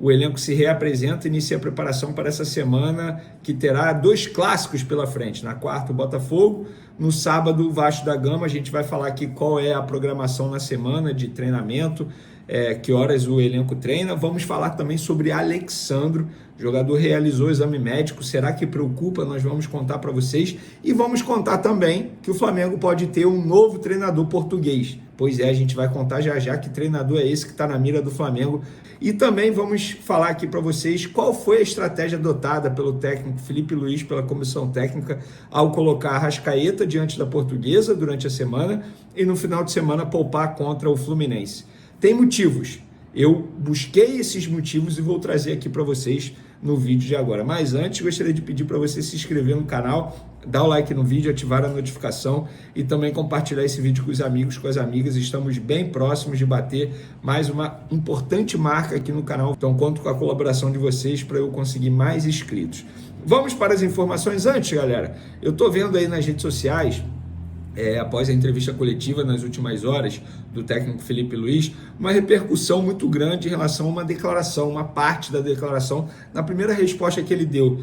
o elenco se reapresenta e inicia a preparação para essa semana, que terá 2 clássicos pela frente. Na quarta, o Botafogo. No sábado, o Vasco da Gama. A gente vai falar aqui qual é a programação na semana de treinamento, que horas o elenco treina. Vamos falar também sobre Alexandro. O jogador realizou o exame médico. Será que preocupa? Nós vamos contar para vocês. E vamos contar também que o Flamengo pode ter um novo treinador português. Pois é, a gente vai contar já já que treinador é esse que está na mira do Flamengo. E também vamos falar aqui para vocês qual foi a estratégia adotada pelo técnico Felipe Luiz, pela comissão técnica, ao colocar a Arrascaeta diante da Portuguesa durante a semana e no final de semana poupar contra o Fluminense. Tem motivos. Eu busquei esses motivos e vou trazer aqui para vocês no vídeo de agora. Mas antes, gostaria de pedir para você se inscrever no canal, dar o like no vídeo, ativar a notificação e também compartilhar esse vídeo com os amigos, com as amigas. Estamos bem próximos de bater mais uma importante marca aqui no canal. Então, conto com a colaboração de vocês para eu conseguir mais inscritos. Vamos para as informações antes, galera. Eu estou vendo aí nas redes sociais, após a entrevista coletiva nas últimas horas do técnico Felipe Luiz, uma repercussão muito grande em relação a uma declaração, uma parte da declaração. Na primeira resposta que ele deu,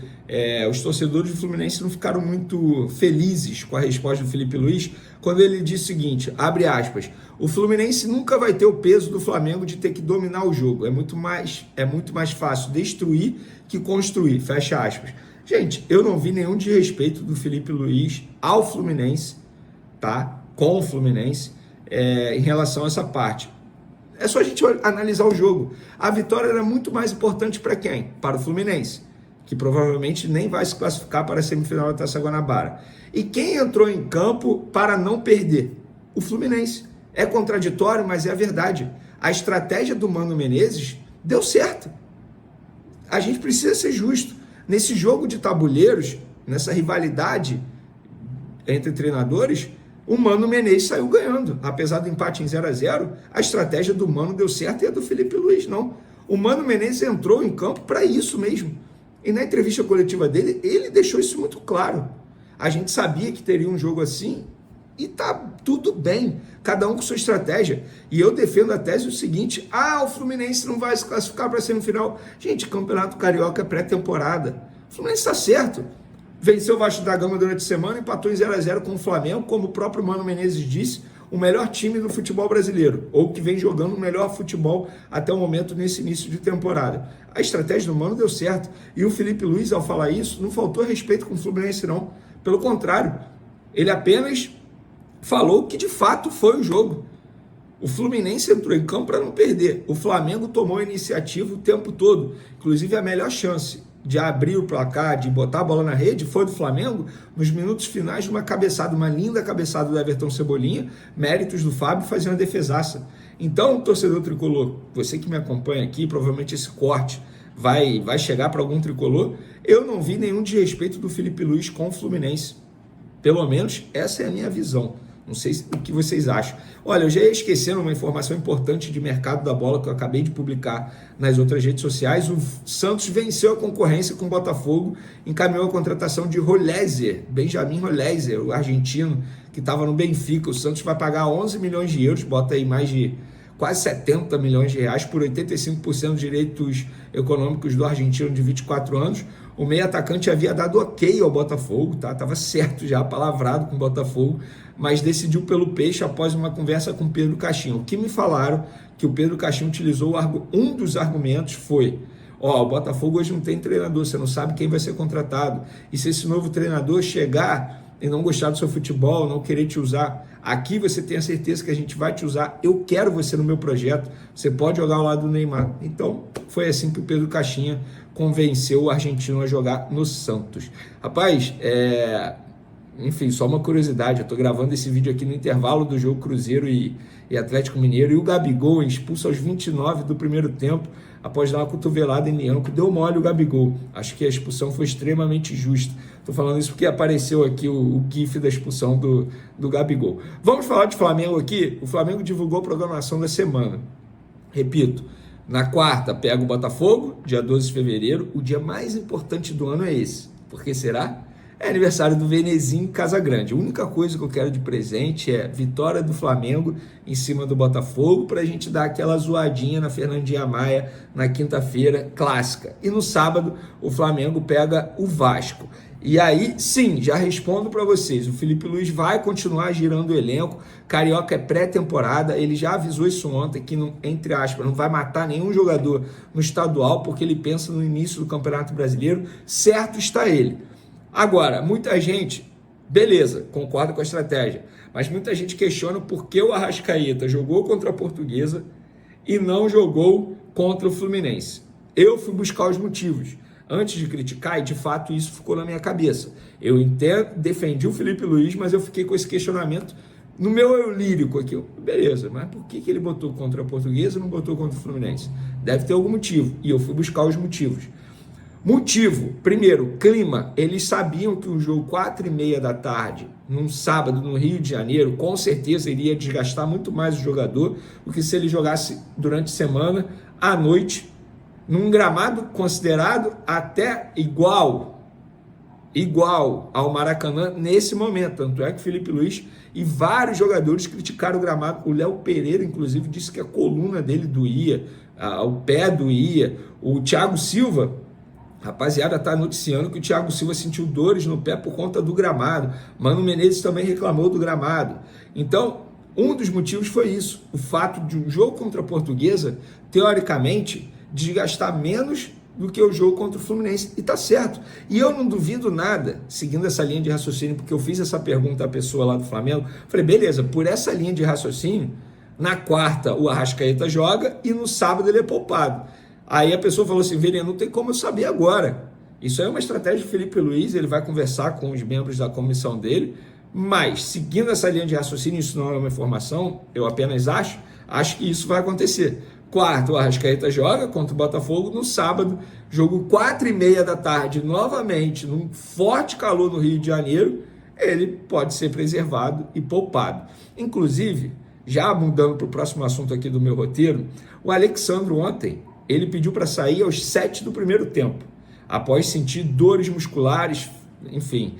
os torcedores do Fluminense não ficaram muito felizes com a resposta do Felipe Luiz, quando ele disse o seguinte, abre aspas, o Fluminense nunca vai ter o peso do Flamengo de ter que dominar o jogo, é muito mais fácil destruir que construir, fecha aspas. Gente, eu não vi nenhum desrespeito do Felipe Luiz ao Fluminense, tá? Com o Fluminense, em relação a essa parte. É só a gente analisar o jogo. A vitória era muito mais importante para quem? Para o Fluminense, que provavelmente nem vai se classificar para a semifinal da Taça Guanabara. E quem entrou em campo para não perder? O Fluminense. É contraditório, mas é a verdade. A estratégia do Mano Menezes deu certo. A gente precisa ser justo. Nesse jogo de tabuleiros, nessa rivalidade entre treinadores, o Mano Menezes saiu ganhando. Apesar do empate em 0-0, a estratégia do Mano deu certo e a do Felipe Luiz não. O Mano Menezes entrou em campo para isso mesmo. E na entrevista coletiva dele, ele deixou isso muito claro. A gente sabia que teria um jogo assim e tá tudo bem. Cada um com sua estratégia. E eu defendo a tese o seguinte, o Fluminense não vai se classificar para a semifinal. Gente, Campeonato Carioca é pré-temporada. O Fluminense está certo. Venceu o Vasco da Gama durante a semana, empatou em 0-0 com o Flamengo, como o próprio Mano Menezes disse, o melhor time do futebol brasileiro, ou que vem jogando o melhor futebol até o momento nesse início de temporada. A estratégia do Mano deu certo, e o Felipe Luiz, ao falar isso, não faltou respeito com o Fluminense não, pelo contrário, ele apenas falou que de fato foi o jogo. O Fluminense entrou em campo para não perder, o Flamengo tomou a iniciativa o tempo todo, inclusive a melhor chance de abrir o placar, de botar a bola na rede, foi do Flamengo, nos minutos finais de uma cabeçada, uma linda cabeçada do Everton Cebolinha, méritos do Fábio, fazendo a defesaça. Então, torcedor tricolor, você que me acompanha aqui, provavelmente esse corte vai chegar para algum tricolor, eu não vi nenhum desrespeito do Felipe Luiz com o Fluminense. Pelo menos essa é a minha visão. Não sei o que vocês acham. Olha, eu já ia esquecendo uma informação importante de mercado da bola que eu acabei de publicar nas outras redes sociais. O Santos venceu a concorrência com o Botafogo, encaminhou a contratação de Rolézer, Benjamin Rolézer, o argentino, que estava no Benfica. O Santos vai pagar 11 milhões de euros, bota aí mais de quase 70 milhões de reais por 85% dos direitos econômicos do argentino de 24 anos. O meio atacante havia dado ok ao Botafogo, tá? Estava certo já, palavrado com o Botafogo, mas decidiu pelo Peixe após uma conversa com o Pedro Caixinha. O que me falaram que o Pedro Caixinha utilizou, um dos argumentos foi, o Botafogo hoje não tem treinador, você não sabe quem vai ser contratado, e se esse novo treinador chegar e não gostar do seu futebol, não querer te usar, aqui você tem a certeza que a gente vai te usar, eu quero você no meu projeto, você pode jogar ao lado do Neymar. Então, foi assim que o Pedro Caixinha convenceu o argentino a jogar no Santos. Rapaz, enfim, só uma curiosidade, eu tô gravando esse vídeo aqui no intervalo do jogo Cruzeiro e Atlético Mineiro, e o Gabigol, expulso aos 29 do primeiro tempo, após dar uma cotovelada em Nianco, deu mole o Gabigol. Acho que a expulsão foi extremamente justa. Tô falando isso porque apareceu aqui o GIF da expulsão do Gabigol. Vamos falar de Flamengo aqui? O Flamengo divulgou a programação da semana. Repito, na quarta pega o Botafogo, dia 12 de fevereiro. O dia mais importante do ano é esse. Por que será? É aniversário do Venezinho Casagrande. A única coisa que eu quero de presente é vitória do Flamengo em cima do Botafogo, para a gente dar aquela zoadinha na Fernandinha Maia na quinta-feira, clássica. E no sábado o Flamengo pega o Vasco. E aí, sim, já respondo para vocês, o Felipe Luiz vai continuar girando o elenco, Carioca é pré-temporada, ele já avisou isso ontem, que, não, entre aspas, não vai matar nenhum jogador no estadual, porque ele pensa no início do Campeonato Brasileiro, certo está ele. Agora, muita gente, beleza, concorda com a estratégia, mas muita gente questiona por que o Arrascaeta jogou contra a Portuguesa e não jogou contra o Fluminense. Eu fui buscar os motivos. Antes de criticar, e de fato isso ficou na minha cabeça. Eu defendi o Felipe Luiz, mas eu fiquei com esse questionamento no meu eu lírico aqui. Beleza, mas por que ele botou contra a Portuguesa e não botou contra o Fluminense? Deve ter algum motivo, e eu fui buscar os motivos. Motivo, primeiro, clima. Eles sabiam que o jogo 4h30 da tarde, num sábado no Rio de Janeiro, com certeza iria desgastar muito mais o jogador do que se ele jogasse durante a semana, à noite, num gramado considerado até igual ao Maracanã nesse momento. Tanto é que Felipe Luiz e vários jogadores criticaram o gramado. O Léo Pereira, inclusive, disse que a coluna dele doía, o pé doía. O Thiago Silva, rapaziada, está noticiando que o Thiago Silva sentiu dores no pé por conta do gramado. Mano Menezes também reclamou do gramado. Então, um dos motivos foi isso. O fato de um jogo contra a Portuguesa, teoricamente, desgastar menos do que o jogo contra o Fluminense, e tá certo. E eu não duvido nada, seguindo essa linha de raciocínio, porque eu fiz essa pergunta à pessoa lá do Flamengo, falei, beleza, por essa linha de raciocínio, na quarta o Arrascaeta joga e no sábado ele é poupado. Aí a pessoa falou assim, Vene, não tem como eu saber agora. Isso aí é uma estratégia do Felipe Luiz, ele vai conversar com os membros da comissão dele, mas seguindo essa linha de raciocínio, isso não é uma informação, eu apenas acho que isso vai acontecer. Quarto, o Arrascaeta joga contra o Botafogo no sábado, jogo 4h30 da tarde, novamente, num forte calor no Rio de Janeiro, ele pode ser preservado e poupado. Inclusive, já mudando para o próximo assunto aqui do meu roteiro, o Alexandro ontem, ele pediu para sair aos 7 do primeiro tempo, após sentir dores musculares, enfim,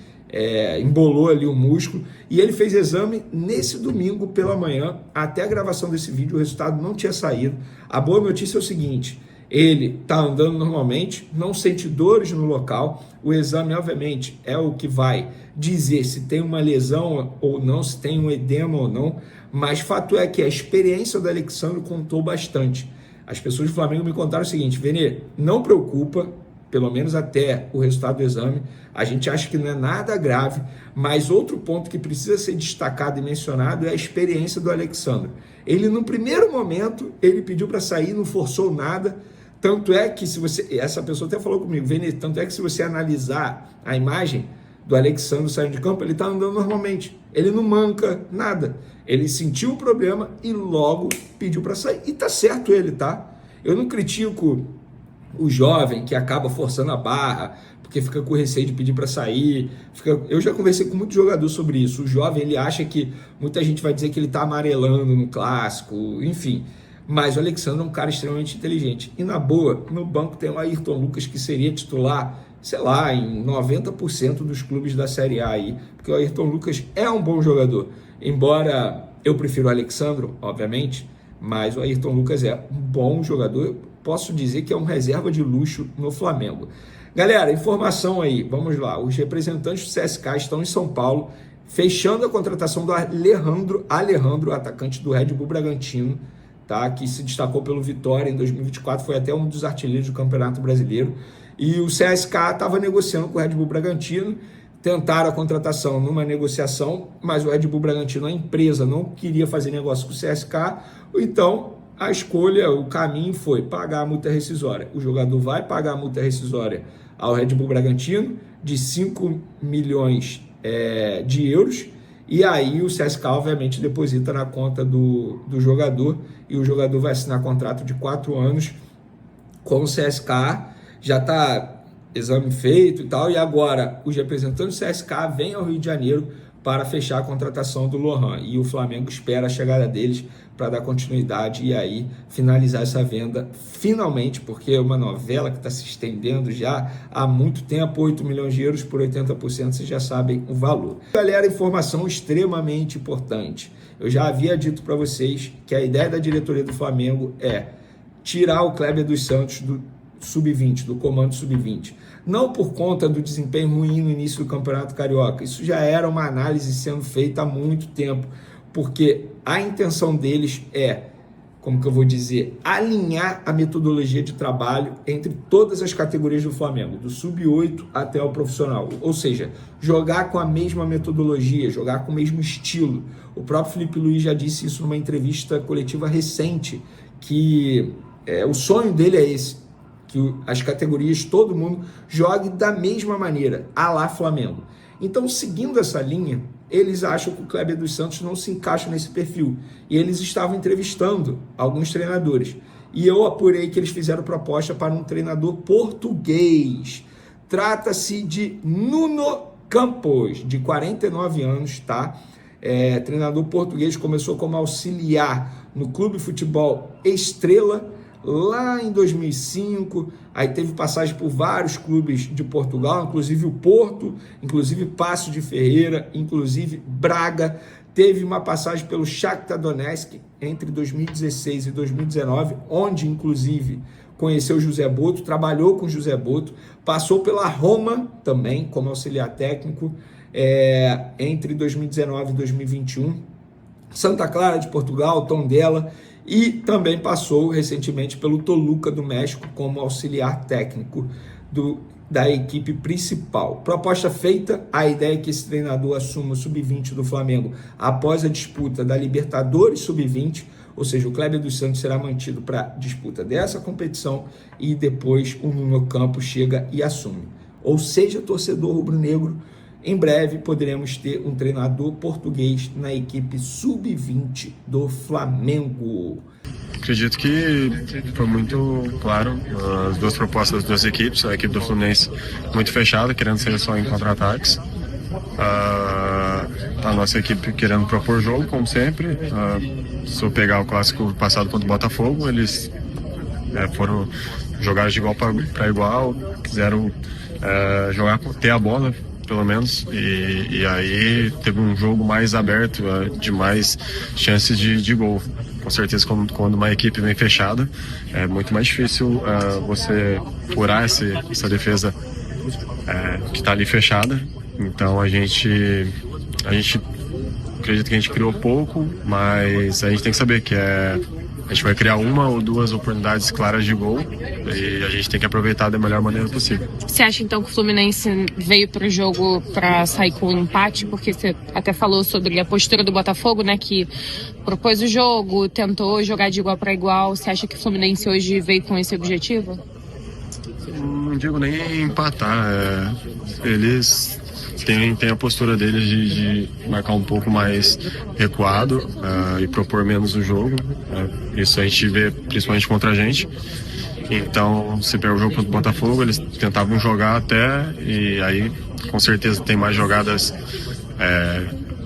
embolou ali o músculo, e ele fez exame nesse domingo pela manhã. Até a gravação desse vídeo o resultado não tinha saído. A boa notícia é o seguinte, ele está andando normalmente, não sente dores no local, o exame obviamente é o que vai dizer se tem uma lesão ou não, se tem um edema ou não, mas fato é que a experiência do Alexandre contou bastante. As pessoas do Flamengo me contaram o seguinte, Vene, não preocupa, pelo menos até o resultado do exame, a gente acha que não é nada grave, mas outro ponto que precisa ser destacado e mencionado é a experiência do Alexandre. Ele, no primeiro momento, ele pediu para sair, não forçou nada, tanto é que se você, essa pessoa até falou comigo, Vene, tanto é que se você analisar a imagem do Alexandre saindo de campo, ele está andando normalmente, ele não manca nada, ele sentiu o problema e logo pediu para sair, e tá certo ele, tá? Eu não critico o jovem que acaba forçando a barra, porque fica com receio de pedir para sair. Eu já conversei com muito jogador sobre isso. O jovem, ele acha que muita gente vai dizer que ele está amarelando no clássico, enfim. Mas o Alexandre é um cara extremamente inteligente. E na boa, no banco tem o Ayrton Lucas, que seria titular, sei lá, em 90% dos clubes da Série A aí, porque o Ayrton Lucas é um bom jogador. Embora eu prefiro o Alexandre, obviamente, mas o Ayrton Lucas é um bom jogador. Posso dizer que é um reserva de luxo no Flamengo. Galera, informação aí, vamos lá. Os representantes do CSKA estão em São Paulo, fechando a contratação do Alejandro, atacante do Red Bull Bragantino, tá? Que se destacou pelo Vitória em 2024, foi até um dos artilheiros do Campeonato Brasileiro. E o CSKA estava negociando com o Red Bull Bragantino, tentaram a contratação numa negociação, mas o Red Bull Bragantino, a empresa, não queria fazer negócio com o CSKA, então a escolha, o caminho foi pagar a multa rescisória. O jogador vai pagar a multa rescisória ao Red Bull Bragantino de 5 milhões de euros, e aí o CSKA obviamente deposita na conta do jogador, e o jogador vai assinar contrato de 4 anos com o CSKA, já está exame feito e tal, e agora os representantes do CSKA vêm ao Rio de Janeiro para fechar a contratação do Lohan. E o Flamengo espera a chegada deles para dar continuidade e aí finalizar essa venda finalmente, porque é uma novela que está se estendendo já há muito tempo. 8 milhões de euros por 80%, vocês já sabem o valor. Galera, informação extremamente importante. Eu já havia dito para vocês que a ideia da diretoria do Flamengo é tirar o Kleber dos Santos do sub-20, do comando sub-20. Não por conta do desempenho ruim no início do Campeonato Carioca. Isso já era uma análise sendo feita há muito tempo, porque a intenção deles é, como que eu vou dizer, alinhar a metodologia de trabalho entre todas as categorias do Flamengo, do sub-8 até o profissional. Ou seja, jogar com a mesma metodologia, jogar com o mesmo estilo. O próprio Felipe Luiz já disse isso numa entrevista coletiva recente, que o sonho dele é esse, que as categorias, todo mundo jogue da mesma maneira, à lá Flamengo. Então, seguindo essa linha, eles acham que o Kleber dos Santos não se encaixa nesse perfil. E eles estavam entrevistando alguns treinadores. E eu apurei que eles fizeram proposta para um treinador português. Trata-se de Nuno Campos, de 49 anos, tá? Treinador português, começou como auxiliar no Clube Futebol Estrela, lá em 2005, aí teve passagem por vários clubes de Portugal, inclusive o Porto, inclusive Paços de Ferreira, inclusive Braga, teve uma passagem pelo Shakhtar Donetsk entre 2016 e 2019, onde inclusive conheceu José Boto, trabalhou com José Boto, passou pela Roma também como auxiliar técnico entre 2019 e 2021, Santa Clara de Portugal, Tondela, e também passou recentemente pelo Toluca do México como auxiliar técnico da equipe principal. Proposta feita, a ideia é que esse treinador assuma o sub-20 do Flamengo após a disputa da Libertadores sub-20, ou seja, o Kleber dos Santos será mantido para a disputa dessa competição e depois o Nuno Campos chega e assume. Ou seja, torcedor rubro-negro, em breve poderemos ter um treinador português na equipe sub-20 do Flamengo. Acredito que foi muito claro as duas propostas das duas equipes. A equipe do Fluminense muito fechada, querendo ser só em contra-ataques. A nossa equipe querendo propor jogo, como sempre. Se eu pegar o clássico passado contra o Botafogo, eles foram jogar de igual para igual, quiseram jogar, ter a bola, pelo menos, e aí teve um jogo mais aberto, de mais chances de gol. Com certeza, quando uma equipe vem fechada, é muito mais difícil você furar essa defesa que está ali fechada. Então a gente acredita que a gente criou pouco, mas a gente tem que saber que a gente vai criar uma ou duas oportunidades claras de gol e a gente tem que aproveitar da melhor maneira possível. Você acha então que o Fluminense veio para o jogo para sair com um empate? Porque você até falou sobre a postura do Botafogo, né, que propôs o jogo, tentou jogar de igual para igual. Você acha que o Fluminense hoje veio com esse objetivo? Não digo nem empatar, eles tem a postura deles de marcar um pouco mais recuado e propor menos o jogo. Isso a gente vê principalmente contra a gente. Então, se pega o jogo contra o Botafogo, eles tentavam jogar até, e aí com certeza tem mais jogadas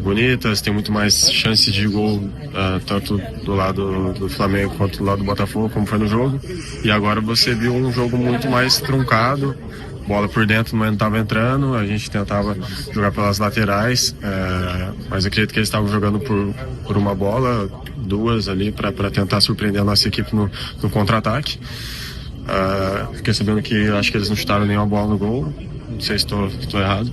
bonitas, tem muito mais chances de gol, tanto do lado do Flamengo quanto do lado do Botafogo, como foi no jogo. E agora você viu um jogo muito mais truncado, bola por dentro não estava entrando, a gente tentava jogar pelas laterais, mas acredito que eles estavam jogando por uma bola, duas ali, para tentar surpreender a nossa equipe no contra-ataque. Fiquei sabendo que acho que eles não chutaram nenhuma bola no gol, não sei se estou errado.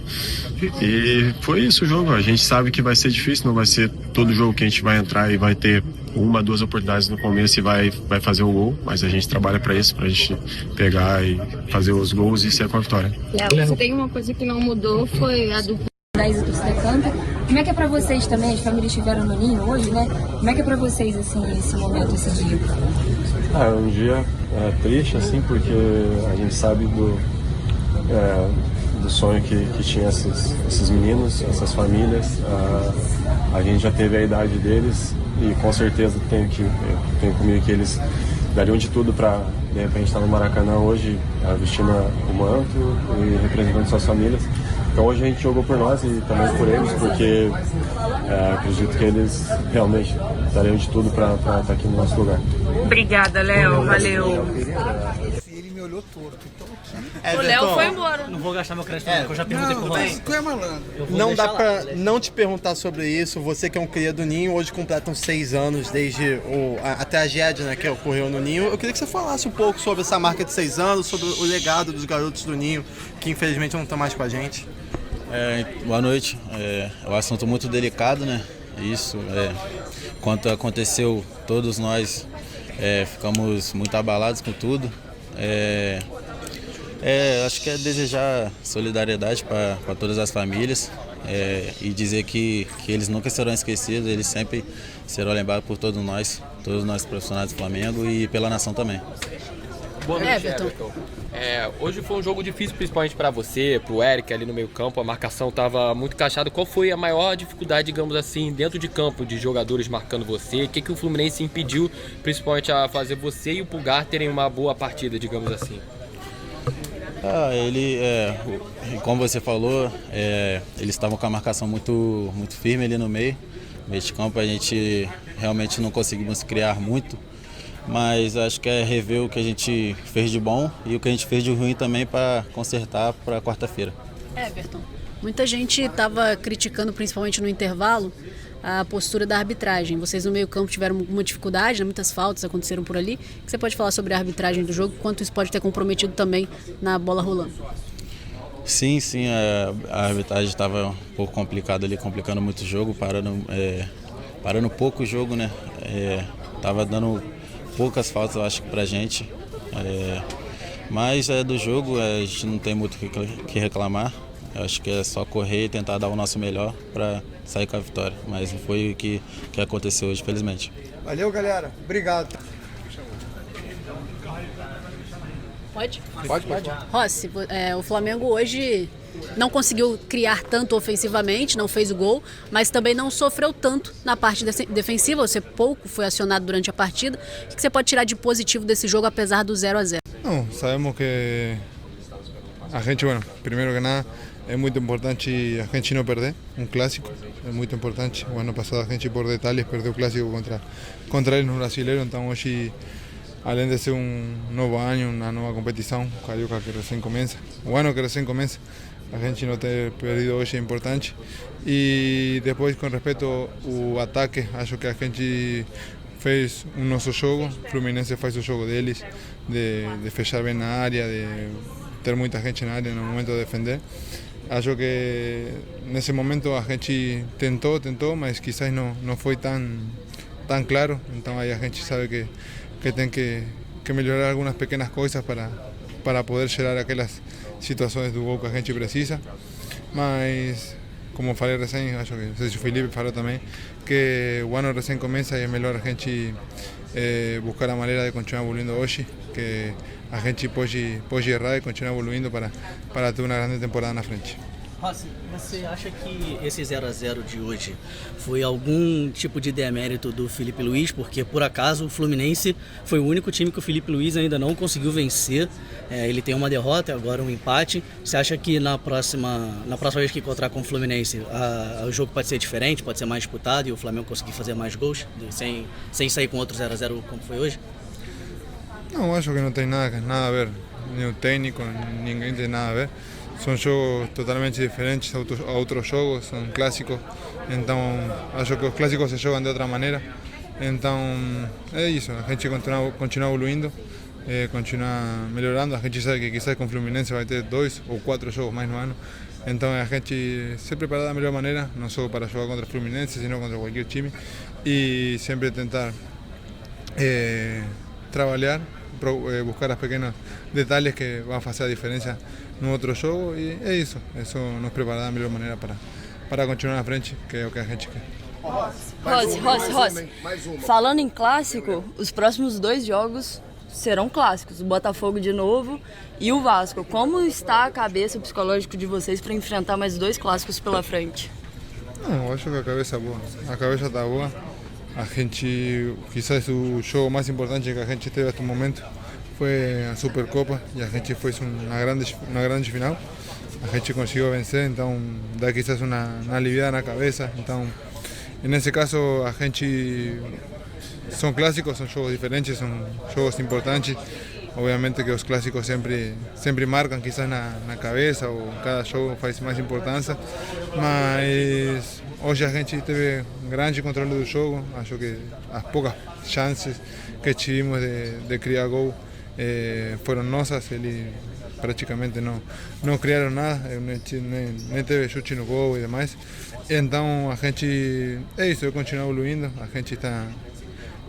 E foi isso o jogo. A gente sabe que vai ser difícil, não vai ser todo jogo que a gente vai entrar e vai ter uma, duas oportunidades no começo e vai fazer o gol, mas a gente trabalha para isso, para a gente pegar e fazer os gols e ser com a vitória. Léo, você tem uma coisa que não mudou, foi a dupla 10 e torcida canta. Como é que é pra vocês também? As famílias estiveram no Ninho hoje, né? Como é que é pra vocês, assim, esse momento, esse dia? É um dia triste, assim, porque a gente sabe do sonho que tinha esses meninos, essas famílias. A gente já teve a idade deles e com certeza tenho comigo que eles dariam de tudo para de repente estar no Maracanã hoje, vestindo o manto e representando suas famílias. Então hoje a gente jogou por nós e também por eles, porque acredito que eles realmente dariam de tudo para estar aqui no nosso lugar. Obrigada, Léo. Valeu. Ele me olhou torto, então O Léo foi embora. Não vou gastar meu crédito, não, que eu já perguntei pro Ronaldo. tu é malandro. Não dá pra não te perguntar sobre isso. Você que é um cria do Ninho, hoje completam 6 anos desde a tragédia, né, que ocorreu no Ninho. Eu queria que você falasse um pouco sobre essa marca de 6 anos, sobre o legado dos garotos do Ninho, que infelizmente não estão mais com a gente. Boa noite. É um assunto muito delicado, né? Isso, quando aconteceu, todos nós ficamos muito abalados com tudo. Acho que é desejar solidariedade para todas as famílias e dizer que eles nunca serão esquecidos, eles sempre serão lembrados por todos nós profissionais do Flamengo e pela nação também. Boa noite, Everton. Hoje foi um jogo difícil, principalmente para você, para o Eric ali no meio campo, a marcação estava muito encaixada. Qual foi a maior dificuldade, digamos assim, dentro de campo, de jogadores marcando você? O que o Fluminense impediu, principalmente, a fazer você e o Pulgar terem uma boa partida, digamos assim? Como você falou, eles estavam com a marcação muito firme ali no meio de campo. A gente realmente não conseguimos criar muito, mas acho que é rever o que a gente fez de bom e o que a gente fez de ruim também para consertar para quarta-feira. Everton, muita gente estava criticando, principalmente no intervalo, a postura da arbitragem. Vocês no meio-campo tiveram alguma dificuldade, né? Muitas faltas aconteceram por ali. O que você pode falar sobre a arbitragem do jogo, quanto isso pode ter comprometido também na bola rolando? Sim, a arbitragem estava um pouco complicada ali, complicando muito o jogo, parando pouco o jogo, né? Tava dando poucas faltas, eu acho, pra gente. Mas do jogo, a gente não tem muito o que reclamar. Eu acho que é só correr e tentar dar o nosso melhor para sair com a vitória. Mas não foi o que aconteceu hoje, felizmente. Valeu, galera. Obrigado. Pode? Pode. Rossi, o Flamengo hoje não conseguiu criar tanto ofensivamente, não fez o gol, mas também não sofreu tanto na parte defensiva. Você pouco foi acionado durante a partida. O que você pode tirar de positivo desse jogo, apesar do 0-0? Não, sabemos que a gente, primeiro que nada, é muito importante a gente não perder um clássico, é muito importante. O ano passado a gente, por detalhes, perdeu o clássico contra eles no Brasileiro, então hoje, além de ser um novo ano, uma nova competição, o Carioca que recém começa, o ano que recém começa, a gente não ter perdido hoje é importante. E depois, com respeito ao ataque, acho que a gente fez o nosso jogo, o Fluminense faz o jogo deles, de fechar bem na área, de ter muita gente na área no momento de defender. Acho que nesse momento a gente tentou, mas quizás não foi tão claro. Então aí a gente sabe que tem que melhorar algumas pequenas coisas para poder chegar àquelas situações do gol que a gente precisa. Mas, como falei recém, acho que não sei se o Felipe falou também, que o ano recém começa e é melhor a gente buscar a maneira de continuar evoluindo hoje, que a gente pode errar e continuar evoluindo para ter uma grande temporada na frente. Rossi, você acha que esse 0-0 de hoje foi algum tipo de demérito do Felipe Luiz? Porque, por acaso, o Fluminense foi o único time que o Felipe Luiz ainda não conseguiu vencer. Ele tem uma derrota, agora um empate. Você acha que na próxima vez que encontrar com o Fluminense, o jogo pode ser diferente, pode ser mais disputado e o Flamengo conseguir fazer mais gols, sem sair com outro 0-0 como foi hoje? Não, acho que não tem nada a ver. Nem o técnico, ninguém tem nada a ver. São jogos totalmente diferentes a outros jogos, são clássicos, então acho que os clássicos se jogam de outra maneira. Então é isso, a gente continua evoluindo, continua melhorando. A gente sabe que quizás com o Fluminense vai ter 2 ou 4 jogos mais no ano, então a gente se prepara da melhor maneira, não só para jogar contra o Fluminense, sino contra qualquer time, e sempre tentar trabalhar, buscar os pequenos detalhes que vão fazer a diferença no outro jogo, e é isso nos prepara da melhor maneira para continuar na frente, que é o que a gente quer. Rossi, falando em clássico, os próximos 2 jogos serão clássicos, o Botafogo de novo e o Vasco. Como está a cabeça, o psicológico de vocês para enfrentar mais 2 clássicos pela frente? Não, acho que a cabeça é boa, a cabeça está boa. A gente, quizás o jogo mais importante que a gente teve até o momento foi a Supercopa, e a gente fez uma grande final, a gente conseguiu vencer, então dá quizás uma aliviada na cabeça. Então, nesse caso, a gente são clássicos, são jogos diferentes, são jogos importantes. Obviamente que os clássicos sempre marcam quizás na cabeça, ou cada jogo faz mais importância, mas hoje a gente teve um grande controle do jogo. Acho que as poucas chances que tivemos de criar gol foram nossas. Eles praticamente não criaram nada, nem teve chute no gol e demais. Então a gente, é isso, eu continuo evoluindo, a gente está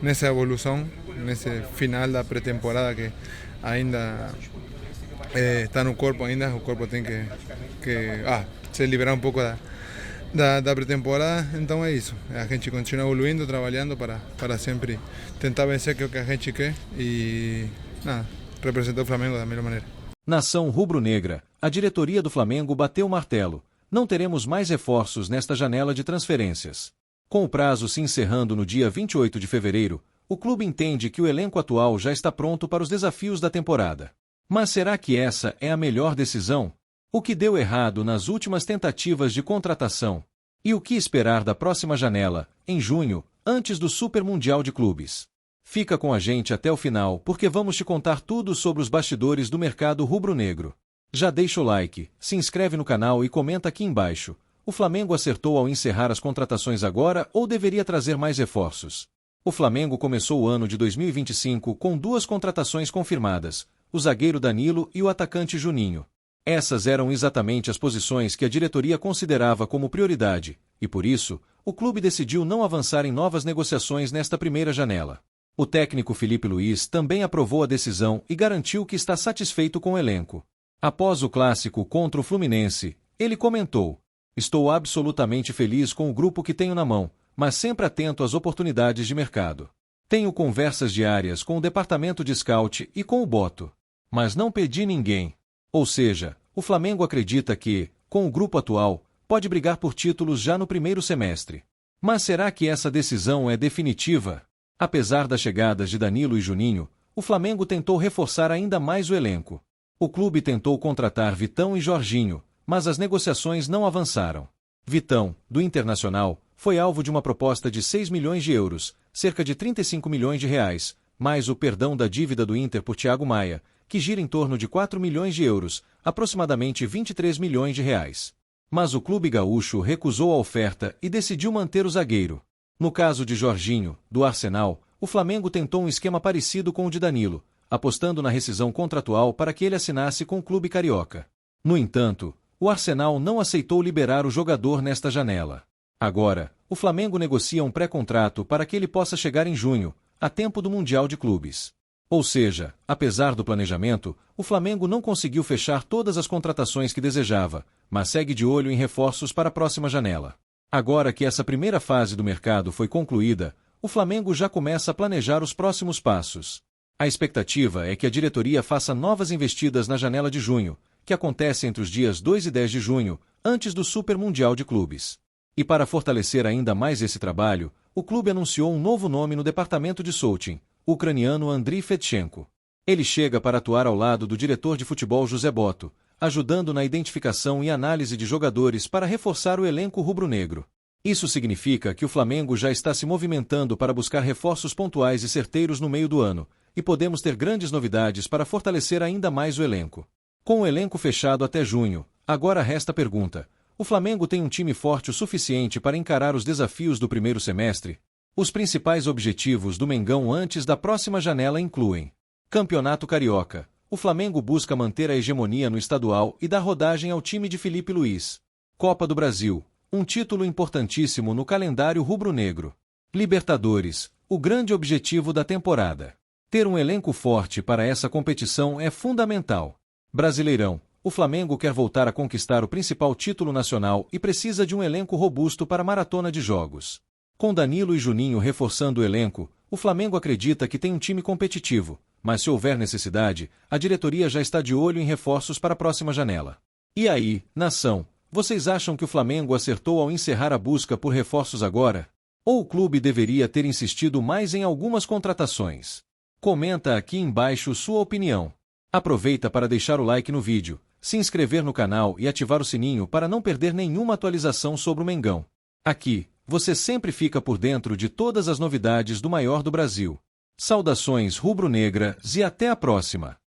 nessa evolução, nesse final da pré-temporada que ainda está no corpo ainda, o corpo tem que se liberar um pouco da pré-temporada, então é isso, a gente continua evoluindo, trabalhando para sempre tentar vencer, que é o que a gente quer, e representar o Flamengo da melhor maneira. Nação rubro-negra, a diretoria do Flamengo bateu o martelo, não teremos mais reforços nesta janela de transferências. Com o prazo se encerrando no dia 28 de fevereiro, o clube entende que o elenco atual já está pronto para os desafios da temporada. Mas será que essa é a melhor decisão? O que deu errado nas últimas tentativas de contratação? E o que esperar da próxima janela, em junho, antes do Super Mundial de Clubes? Fica com a gente até o final, porque vamos te contar tudo sobre os bastidores do mercado rubro-negro. Já deixa o like, se inscreve no canal e comenta aqui embaixo. O Flamengo acertou ao encerrar as contratações agora ou deveria trazer mais reforços? O Flamengo começou o ano de 2025 com 2 contratações confirmadas, o zagueiro Danilo e o atacante Juninho. Essas eram exatamente as posições que a diretoria considerava como prioridade, e por isso, o clube decidiu não avançar em novas negociações nesta primeira janela. O técnico Filipe Luís também aprovou a decisão e garantiu que está satisfeito com o elenco. Após o clássico contra o Fluminense, ele comentou: "Estou absolutamente feliz com o grupo que tenho na mão, mas sempre atento às oportunidades de mercado. Tenho conversas diárias com o departamento de scout e com o Boto, mas não pedi ninguém." Ou seja, o Flamengo acredita que, com o grupo atual, pode brigar por títulos já no primeiro semestre. Mas será que essa decisão é definitiva? Apesar das chegadas de Danilo e Juninho, o Flamengo tentou reforçar ainda mais o elenco. O clube tentou contratar Vitão e Jorginho, mas as negociações não avançaram. Vitão, do Internacional, foi alvo de uma proposta de 6 milhões de euros, cerca de 35 milhões de reais, mais o perdão da dívida do Inter por Thiago Maia, que gira em torno de 4 milhões de euros, aproximadamente 23 milhões de reais. Mas o clube gaúcho recusou a oferta e decidiu manter o zagueiro. No caso de Jorginho, do Arsenal, o Flamengo tentou um esquema parecido com o de Danilo, apostando na rescisão contratual para que ele assinasse com o clube carioca. No entanto, o Arsenal não aceitou liberar o jogador nesta janela. Agora, o Flamengo negocia um pré-contrato para que ele possa chegar em junho, a tempo do Mundial de Clubes. Ou seja, apesar do planejamento, o Flamengo não conseguiu fechar todas as contratações que desejava, mas segue de olho em reforços para a próxima janela. Agora que essa primeira fase do mercado foi concluída, o Flamengo já começa a planejar os próximos passos. A expectativa é que a diretoria faça novas investidas na janela de junho, que acontece entre os dias 2 e 10 de junho, antes do Super Mundial de Clubes. E para fortalecer ainda mais esse trabalho, o clube anunciou um novo nome no departamento de scouting, o ucraniano Andriy Fedchenko. Ele chega para atuar ao lado do diretor de futebol José Boto, ajudando na identificação e análise de jogadores para reforçar o elenco rubro-negro. Isso significa que o Flamengo já está se movimentando para buscar reforços pontuais e certeiros no meio do ano, e podemos ter grandes novidades para fortalecer ainda mais o elenco. Com o elenco fechado até junho, agora resta a pergunta: o Flamengo tem um time forte o suficiente para encarar os desafios do primeiro semestre? Os principais objetivos do Mengão antes da próxima janela incluem: Campeonato Carioca. O Flamengo busca manter a hegemonia no estadual e dar rodagem ao time de Filipe Luís. Copa do Brasil. Um título importantíssimo no calendário rubro-negro. Libertadores. O grande objetivo da temporada. Ter um elenco forte para essa competição é fundamental. Brasileirão. O Flamengo quer voltar a conquistar o principal título nacional e precisa de um elenco robusto para a maratona de jogos. Com Danilo e Juninho reforçando o elenco, o Flamengo acredita que tem um time competitivo, mas se houver necessidade, a diretoria já está de olho em reforços para a próxima janela. E aí, nação, vocês acham que o Flamengo acertou ao encerrar a busca por reforços agora? Ou o clube deveria ter insistido mais em algumas contratações? Comenta aqui embaixo sua opinião. Aproveita para deixar o like no vídeo, se inscrever no canal e ativar o sininho para não perder nenhuma atualização sobre o Mengão. Aqui, você sempre fica por dentro de todas as novidades do maior do Brasil. Saudações rubro-negras e até a próxima!